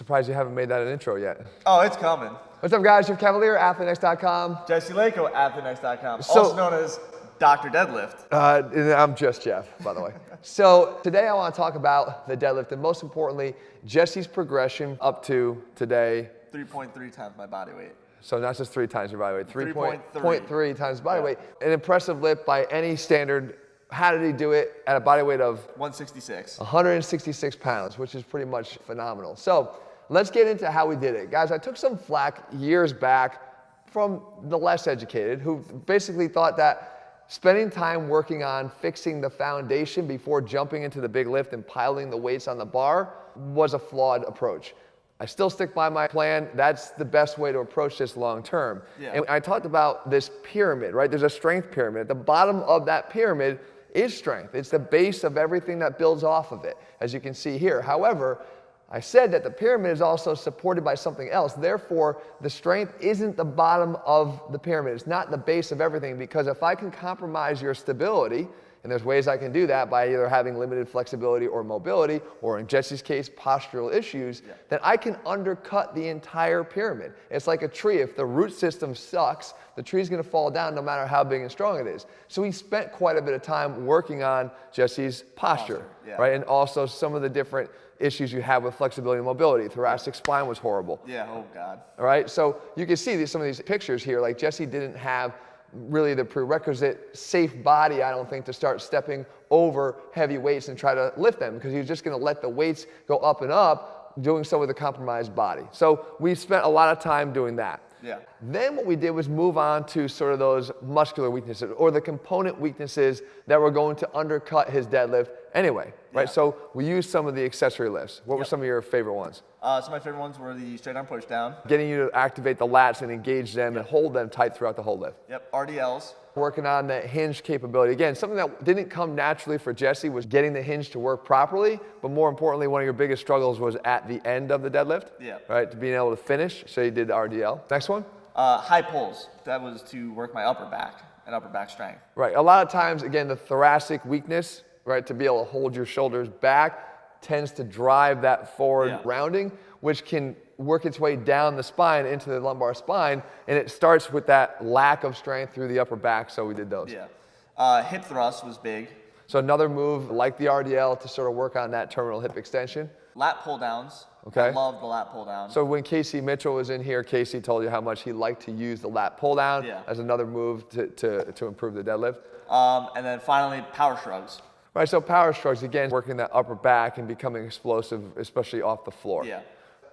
surprised you haven't made that an intro yet. Oh, it's coming. What's up, guys? Jeff Cavalier, ATHLEAN-X.com. Jesse Lako, ATHLEAN-X.com, also known as Dr. Deadlift. I'm just Jeff, by the way. So today I want to talk about the deadlift, and most importantly, Jesse's progression up to today. 3.3 times my body weight. So not just 3 times your body weight, 3.3 times body weight. An impressive lift by any standard. How did he do it at a body weight of? 166. 166 pounds, which is pretty much phenomenal. So let's get into how we did it. Guys, I took some flack years back from the less educated who basically thought that spending time working on fixing the foundation before jumping into the big lift and piling the weights on the bar was a flawed approach. I still stick by my plan. That's the best way to approach this long term. Yeah. And I talked about this pyramid, right? There's a strength pyramid. At the bottom of that pyramid is strength. It's the base of everything that builds off of it, as you can see here. However, I said that the pyramid is also supported by something else. Therefore, the strength isn't the bottom of the pyramid. It's not the base of everything, because if I can compromise your stability, and there's ways I can do that by either having limited flexibility or mobility, or in Jesse's case, postural issues, then I can undercut the entire pyramid. It's like a tree. If the root system sucks, the tree's gonna fall down no matter how big and strong it is. So we spent quite a bit of time working on Jesse's posture. Right? And also some of the different issues you have with flexibility and mobility. Thoracic spine was horrible. Yeah, oh God. All right, so you can see some of these pictures here, like Jesse didn't have really the prerequisite safe body, I don't think, to start stepping over heavy weights and try to lift them, because he was just gonna let the weights go up and up, doing so with a compromised body. So we spent a lot of time doing that. Yeah. Then what we did was move on to sort of those muscular weaknesses, or the component weaknesses that were going to undercut his deadlift anyway, right? So we used some of the accessory lifts. What were some of your favorite ones? So my favorite ones were the straight arm push down. Getting you to activate the lats and engage them and hold them tight throughout the whole lift. Yep, RDLs. Working on the hinge capability. Again, something that didn't come naturally for Jesse was getting the hinge to work properly, but more importantly, one of your biggest struggles was at the end of the deadlift, right? To being able to finish, so you did the RDL. Next one? High pulls. That was to work my upper back and upper back strength. Right, a lot of times, again, the thoracic weakness, right, to be able to hold your shoulders back tends to drive that forward rounding, which can work its way down the spine into the lumbar spine, and it starts with that lack of strength through the upper back, so we did those. Yeah. Hip thrust was big. So another move like the RDL to sort of work on that terminal hip extension. Lat pull downs. Okay. I love the lat pull down. So when Casey Mitchell was in here, Casey told you how much he liked to use the lat pull down as another move to improve the deadlift. And then finally, power shrugs. Right, so power shrugs, again, working that upper back and becoming explosive, especially off the floor. Yeah.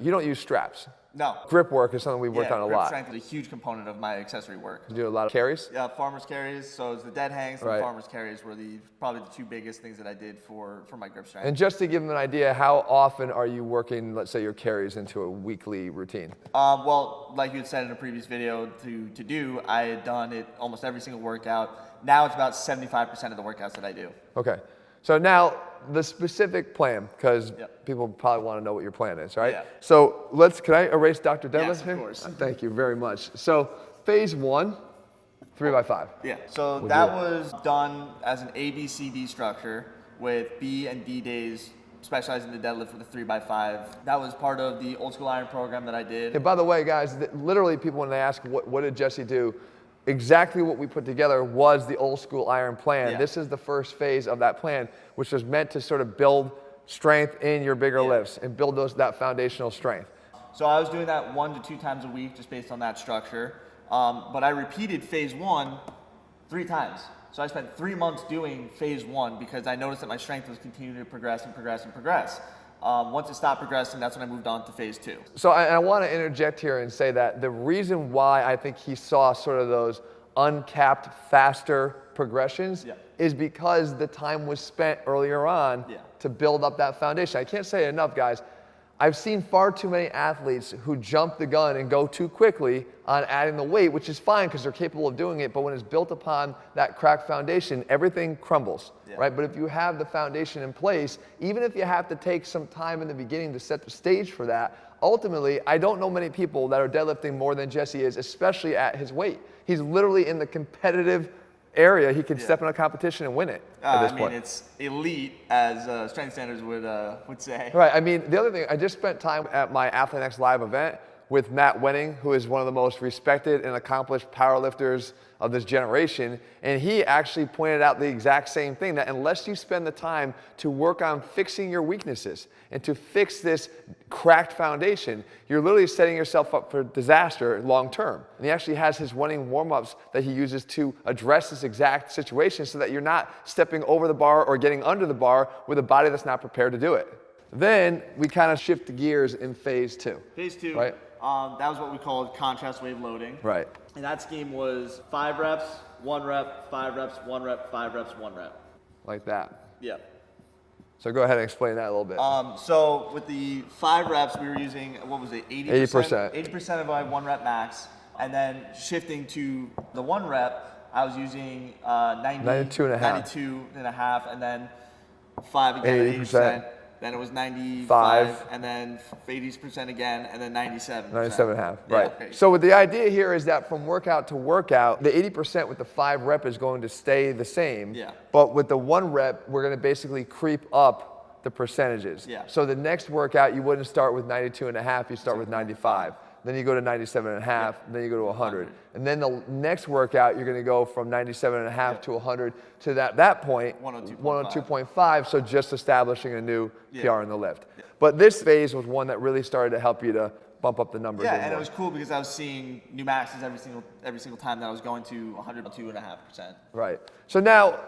You don't use straps. No. Grip work is something we've worked on a grip lot. strength is a huge component of my accessory work. You do a lot of carries? Yeah, farmer's carries. So it's the dead hangs and the farmer's carries were probably the two biggest things that I did for my grip strength. And just to give them an idea, how often are you working, let's say, your carries into a weekly routine? Well, like you had said in a previous video, I had done it almost every single workout. Now it's about 75% of the workouts that I do. Okay. So now the specific plan, because people probably want to know what your plan is, right? Yeah. So can I erase Dr. Deadlift here? Yes, of course. Thank you very much. So phase 1, 3x5. Yeah, so that was done as an ABCD structure with B and D days, specializing in the deadlift with a 3x5. That was part of the old school iron program that I did. Yeah, by the way, guys, literally people, when they ask what did Jesse do, exactly what we put together was the old school iron plan. This is the first phase of that plan, which was meant to sort of build strength in your bigger lifts and build that foundational strength. So I was doing that 1 to 2 times a week just based on that structure. But I repeated phase 1 3 times. So I spent 3 months doing phase 1 because I noticed that my strength was continuing to progress and progress and progress. Once it stopped progressing, that's when I moved on to phase 2. So I want to interject here and say that the reason why I think he saw sort of those uncapped, faster progressions is because the time was spent earlier on to build up that foundation. I can't say it enough, guys. I've seen far too many athletes who jump the gun and go too quickly on adding the weight, which is fine because they're capable of doing it, but when it's built upon that cracked foundation, everything crumbles, right? But if you have the foundation in place, even if you have to take some time in the beginning to set the stage for that, ultimately, I don't know many people that are deadlifting more than Jesse is, especially at his weight. He's literally in the competitive area, he could step in a competition and win it at this point. It's elite, as strength standards would say. Right. I mean, the other thing, I just spent time at my ATHLEAN-X live event with Matt Wenning, who is one of the most respected and accomplished powerlifters of this generation, and he actually pointed out the exact same thing, that unless you spend the time to work on fixing your weaknesses and to fix this cracked foundation, you're literally setting yourself up for disaster long term. And he actually has his running warm-ups that he uses to address this exact situation so that you're not stepping over the bar or getting under the bar with a body that's not prepared to do it. Then we kind of shift gears in phase 2. Phase 2, right? That was what we called contrast wave loading. Right. And that scheme was 5 reps, 1 rep, 5 reps, 1 rep, 5 reps, 1 rep. Like that. Yeah. So go ahead and explain that a little bit. So with the 5 reps, we were using, what was it, 80%? 80% of my 1 rep max. And then shifting to the 1 rep, I was using 92 and a half, and then 5 again, 80%. Then it was 95, and then 80% again, and then 97%. 97 and a half, right. Okay. So the idea here is that from workout to workout, the 80% with the 5 rep is going to stay the same. Yeah. But with the 1 rep, we're going to basically creep up the percentages. Yeah. So the next workout, you wouldn't start with 92 and a half, you start with 95. Then you go to 97 and a half, then you go to 100. And then the next workout, you're going to go from 97 and a half to 100 to that point, 102.5, so just establishing a new PR in the lift. But this phase was one that really started to help you to bump up the numbers. Yeah, and it was cool because I was seeing new maxes every single time that I was going to 102.5%. Right. So now,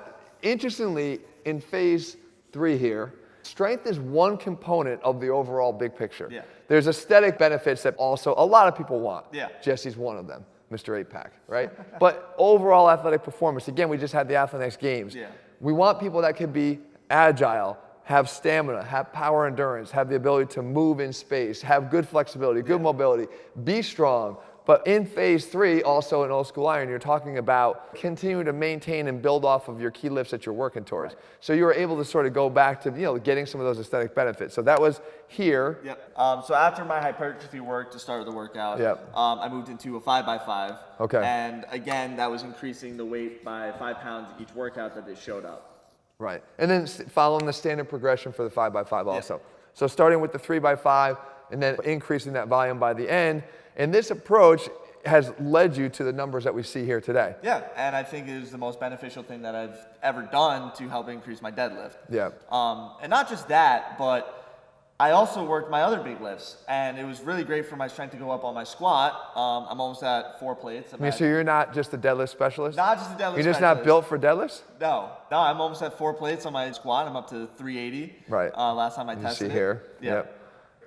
interestingly, in phase 3 here, strength is one component of the overall big picture. Yeah. There's aesthetic benefits that also a lot of people want. Yeah. Jesse's one of them, Mr. 8-pack, right? But overall athletic performance, again, we just had the ATHLEAN-X Games. Yeah. We want people that can be agile, have stamina, have power endurance, have the ability to move in space, have good flexibility, good mobility, be strong. But in phase 3, also in old school iron, you're talking about continuing to maintain and build off of your key lifts that you're working towards. Right. So you were able to sort of go back to, getting some of those aesthetic benefits. So that was here. Yep. So after my hypertrophy work to start the workout, I moved into a 5x5. Okay. And again, that was increasing the weight by 5 pounds each workout that they showed up. Right. And then following the standard progression for the 5x5 also. So starting with the 3x5 and then increasing that volume by the end. And this approach has led you to the numbers that we see here today. Yeah, and I think it is the most beneficial thing that I've ever done to help increase my deadlift. Yeah. And not just that, but I also worked my other big lifts, and it was really great for my strength to go up on my squat. I'm almost at 4 plates. So you're not just a deadlift specialist? Not just a deadlift specialist. You're just not built for deadlifts? No, I'm almost at 4 plates on my squat. I'm up to 380. Right. Last time I tested it. You see here. Yeah. Yep.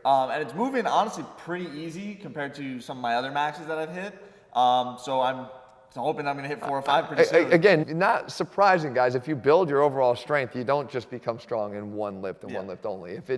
And it's moving, honestly, pretty easy compared to some of my other maxes that I've hit. So I'm hoping I'm going to hit 4 or 5 pretty soon. Again, not surprising, guys. If you build your overall strength, you don't just become strong in one lift and one lift only. If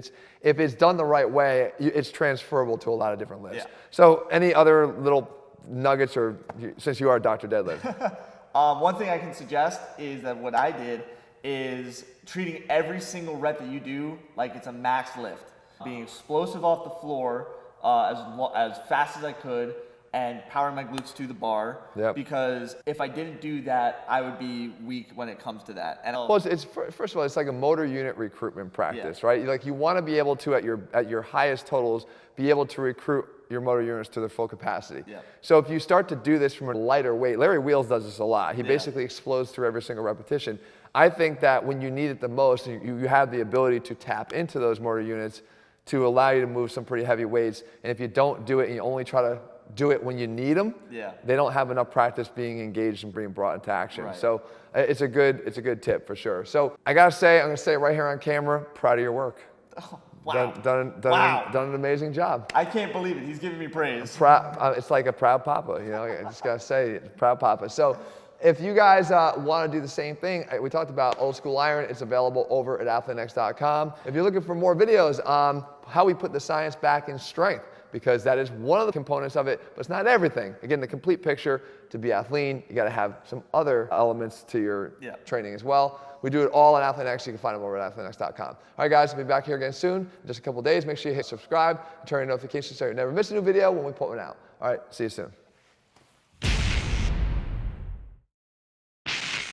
it's done the right way, it's transferable to a lot of different lifts. Yeah. So any other little nuggets, or since you are Dr. Deadlift? One thing I can suggest is that what I did is treating every single rep that you do like it's a max lift. Being explosive off the floor as fast as I could and powering my glutes to the bar. Yep. Because if I didn't do that, I would be weak when it comes to that. And it's first of all, it's like a motor unit recruitment practice, right? Like you want to be able to, at your highest totals, be able to recruit your motor units to their full capacity. Yeah. So if you start to do this from a lighter weight, Larry Wheels does this a lot. He basically explodes through every single repetition. I think that when you need it the most, you have the ability to tap into those motor units to allow you to move some pretty heavy weights. And if you don't do it and you only try to do it when you need them, they don't have enough practice being engaged and being brought into action. Right. So it's a good tip for sure. So I gotta say, I'm gonna say it right here on camera, proud of your work. Oh, wow. Done an amazing job. I can't believe it. He's giving me praise. It's like a proud papa, I just gotta say, proud papa. So if you guys want to do the same thing, we talked about old school iron. It's available over at ATHLEAN-X.com. If you're looking for more videos on how we put the science back in strength, because that is one of the components of it, but it's not everything. Again, the complete picture, to be athlean, you got to have some other elements to your training as well. We do it all on ATHLEAN-X. You can find them over at ATHLEAN-X.com. All right, guys, we'll be back here again soon. In just a couple days, make sure you hit subscribe, turn your notifications so you never miss a new video when we put one out. All right, see you soon.